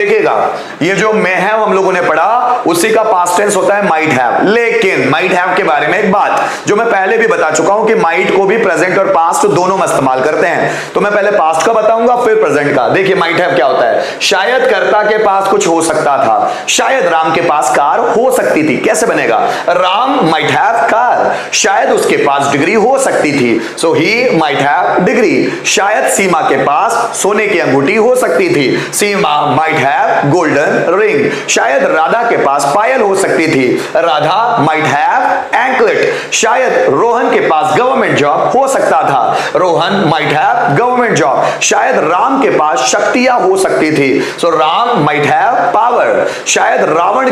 देखिएगा, ये जो may have हम लोगों ने पढ़ा उसी का पास्ट टेंस होता है might have। लेकिन might have के बारे में एक बात जो मैं पहले भी बता चुका हूं कि might को भी प्रेजेंट और पास्ट दोनों में इस्तेमाल करते हैं। तो मैं पहले पास्ट का बताऊंगा फिर प्रेजेंट का। देखिए might have क्या होता है, शायद कर्ता के पास कुछ हो सकता था, शायद राम के पास कार हो सकती थी। कैसे बनेगा, राम might have कार, शायद उसके पास डिग्री हो सकती थी, सो ही might have डिग्री। शायद सीमा के पास सोने की अंगूठी हो सकती थी, सीमा might have गोल्डन रिंग। शायद राधा के पास पायल हो सकती थी, राधा might have एंकलेट। शायद रोहन के पास गवर्नमेंट जॉब हो सकता था, Rohan might have government job. शायद राम के पास शक्तियां हो सकती थी, सो राम might have पावर। शायद रावण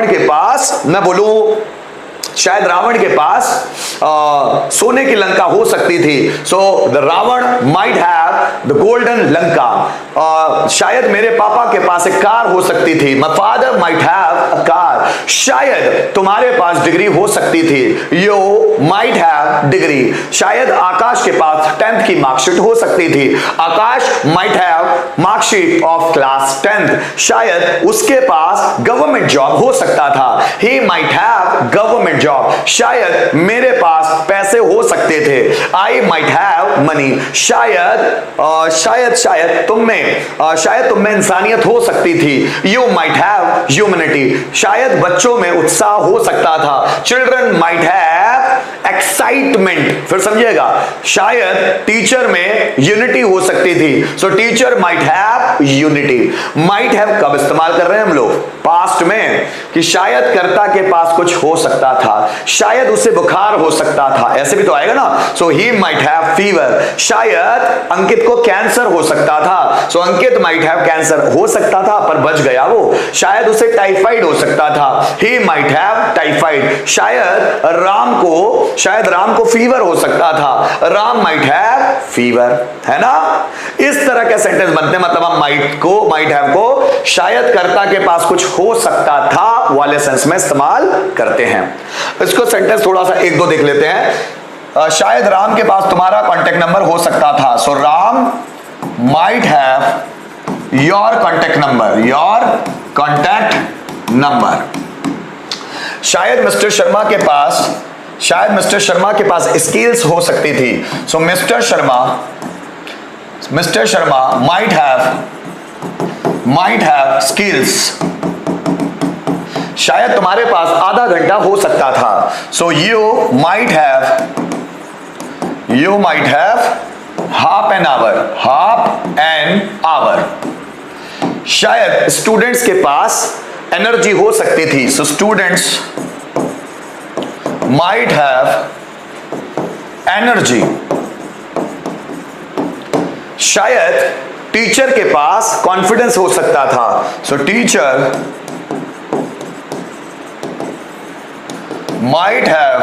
के पास मैं बोलूं, शायद रावण के पास सोने की लंका हो सकती थी, so the Ravana might have the golden Lanka. शायद मेरे पापा के पास एक कार हो सकती थी, my father might have a car. शायद तुम्हारे पास डिग्री हो सकती थी, यू माइट हैव डिग्री। शायद आकाश के पास 10th की मार्कशीट हो सकती थी, Aakash might have marksheet of class 10th। शायद उसके पास गवर्नमेंट जॉब हो सकता था, he might have government job. शायद मेरे पास पैसे हो सकते थे, आई माइट हैव मनी। शायद तुम में इंसानियत हो सकती थी, यू माइट हैव ह्यूमैनिटी। शायद बच्चों में उत्साह हो सकता था, चिल्ड्रन माइट हैव एक्साइटमेंट। फिर समझिएगा, शायद टीचर में यूनिटी हो सकती थी, सो teacher might have unity. Might have कब इस्तेमाल कर रहे हैं हम लोग, पास्ट में, कि शायद कर्ता के पास कुछ हो सकता था, शायद उसे बुखार हो सकता था, ऐसे भी तो आएगा ना, सो ही माइट हैव फीवर। शायद अंकित को कैंसर हो सकता था, सो अंकित माइट हैव कैंसर। हो सकता था पर बच गया वो। शायद उसे टाइफाइड हो सकता था, ही माइट हैव टाइफाइड। शायद राम को फीवर हो सकता था, राम माइट हैव फीवर, है ना। इस तरह के सेंटेंस बनते हैं, मतलब हम माइट हैव को शायद कर्ता के पास कुछ हो सकता था वाले सेंस में इस्तेमाल करते हैं। इसको सेंटेंस थोड़ा सा एक दो देख लेते हैं। शायद राम के पास तुम्हारा कांटेक्ट नंबर हो सकता था, so Ram might have your contact number. शायद मिस्टर शर्मा के पास स्किल्स हो सकती थी, so mister Sharma might have skills. शायद तुम्हारे पास आधा घंटा हो सकता था, so you might have half an hour. शायद स्टूडेंट्स के पास एनर्जी हो सकती थी, so students might have energy. शायद टीचर के पास कॉन्फिडेंस हो सकता था, so teacher might have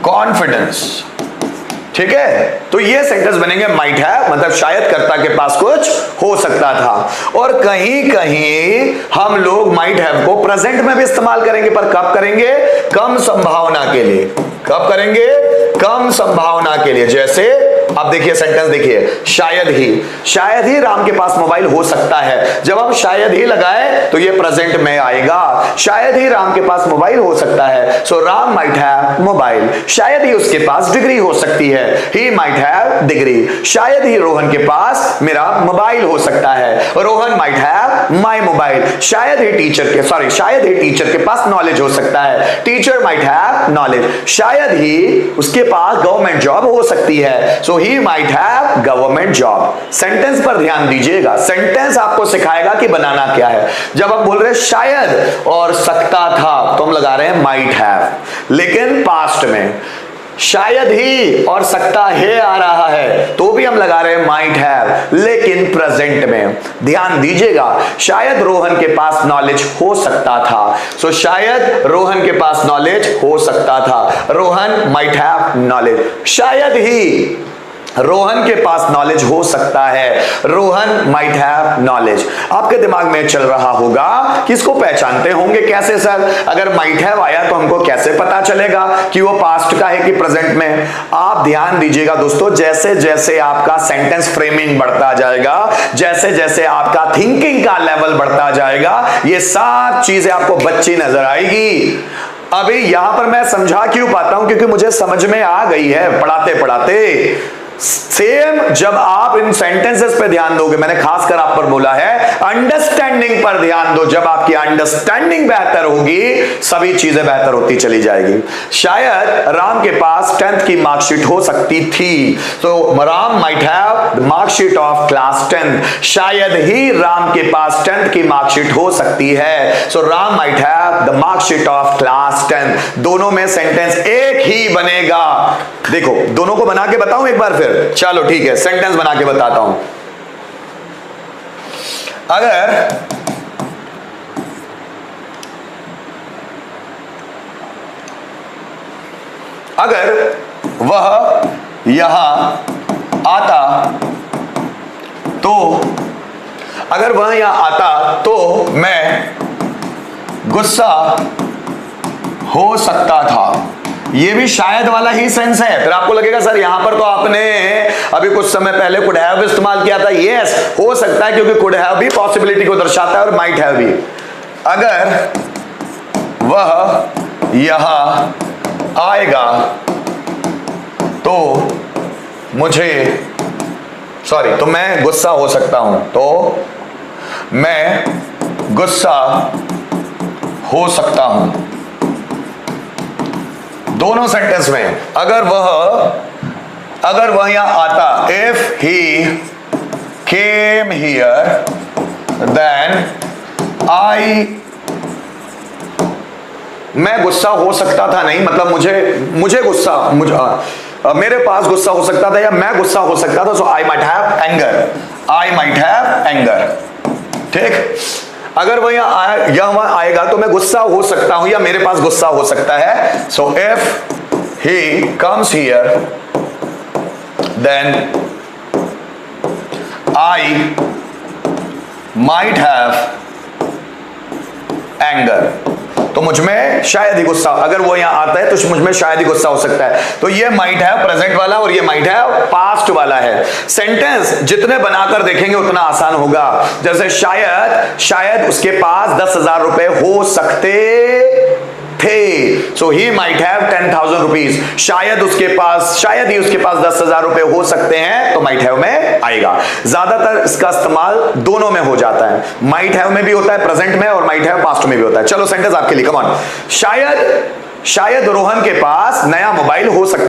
confidence. ठीक है, तो ये सेंटेंस बनेंगे माइट हैव, मतलब शायद कर्ता के पास कुछ हो सकता था। और कहीं कहीं हम लोग माइट हैव को प्रेजेंट में भी इस्तेमाल करेंगे, पर कब करेंगे, कम संभावना के लिए। कब करेंगे, कम संभावना के लिए। जैसे अब देखिए सेंटेंस देखिए, शायद ही राम के पास मोबाइल हो सकता है। जब हम शायद ही लगाए तो ये प्रेजेंट में आएगा, शायद ही राम के पास मोबाइल हो सकता है, so Ram might have mobile. शायद ही उसके पास डिग्री हो सकती है, ही माइट हैव डिग्री। शायद ही रोहन के पास मेरा मोबाइल हो सकता है, Rohan might have my mobile. शायद ही टीचर के पास नॉलेज हो सकता है, टीचर माइट हैव नॉलेज। शायद ही उसके पास गवर्नमेंट जॉब हो सकती है, so he might have government job. Sentence पर ध्यान दीजिएगा, सेंटेंस आपको सिखाएगा कि बनाना क्या है। जब हम बोल रहे हैं शायद और सकता था तो हम लगा रहे हैं माइट हैव, लेकिन पास्ट में शायद ही और सकता है आ रहा है तो भी हम लगा रहे हैं माइट हैव, लेकिन प्रेजेंट में ध्यान दीजिएगा। शायद रोहन के पास नॉलेज हो सकता था, सो शायद रोहन के पास नॉलेज हो सकता था, रोहन माइट हैव नॉलेज। शायद ही रोहन के पास नॉलेज हो सकता है, रोहन माइट हैव नॉलेज। आपके दिमाग में चल रहा होगा कि इसको पहचानते होंगे कैसे सर, अगर माइट हैव आया तो हमको कैसे पता चलेगा कि वो पास्ट का है कि प्रेजेंट में। आप ध्यान दीजिएगा दोस्तों, जैसे जैसे आपका सेंटेंस फ्रेमिंग बढ़ता जाएगा, जैसे जैसे आपका थिंकिंग का लेवल बढ़ता जाएगा, ये सब चीजें आपको बच्ची नजर आएगी। अभी यहां पर मैं समझा क्यों पाता हूं, क्योंकि मुझे समझ में आ गई है पढ़ाते पढ़ाते। सेम जब आप इन सेंटेंसेस पे ध्यान दोगे, मैंने खासकर आप पर बोला है अंडरस्टैंडिंग पर ध्यान दो, जब आपकी अंडरस्टैंडिंग बेहतर होगी सभी चीजें बेहतर होती चली जाएगी। शायद राम के पास 10th की मार्कशीट हो सकती थी, तो Ram might have the marksheet of class 10th। शायद ही राम के पास 10th की मार्कशीट हो सकती है, so Ram might have the marksheet of class 10th। दोनों में सेंटेंस एक ही बनेगा। देखो दोनों को बना के बताऊं एक बार फिर, चलो ठीक है, सेंटेंस बना के बताता हूं। अगर वह यहां आता तो, अगर वह यहां आता तो मैं गुस्सा हो सकता था। ये भी शायद वाला ही सेंस है। फिर आपको लगेगा सर यहां पर तो आपने अभी कुछ समय पहले कुड हैव इस्तेमाल किया था। यस, हो सकता है, क्योंकि कुड हैव भी पॉसिबिलिटी को दर्शाता है और माइट हैव भी। अगर वह यहां आएगा तो मुझे तो मैं गुस्सा हो सकता हूं, तो मैं गुस्सा हो सकता हूं। दोनों सेंटेंस में अगर वह यहां आता, if he came here then मैं गुस्सा हो सकता था, नहीं मतलब मेरे पास गुस्सा हो सकता था या मैं गुस्सा हो सकता था, सो आई माइट हैव एंगर। ठीक, अगर वह यहां आएगा तो मैं गुस्सा हो सकता हूं या मेरे पास गुस्सा हो सकता है। So if he comes here then I might have anger. तो मुझ में शायद ही गुस्सा, अगर वो यहां आता है तो मुझ में शायद ही गुस्सा हो सकता है। तो ये माइट हैव प्रेजेंट वाला और ये माइट हैव पास्ट वाला है। सेंटेंस जितने बनाकर देखेंगे उतना आसान होगा। जैसे शायद उसके पास 10,000 रुपए हो सकते थे, सो ही माइट हैव 10,000 रुपीज। शायद ही उसके पास 10,000 रुपए हो सकते हैं, तो माइट हैव में आएगा। ज्यादातर इसका इस्तेमाल दोनों में हो जाता है, माइट हैव में भी होता है प्रेजेंट में और माइट हैव पास्ट में भी होता है। चलो सेंटेंस आपके लिए, कम ऑन। शायद रोहन के पास नया मोबाइल हो सकता है।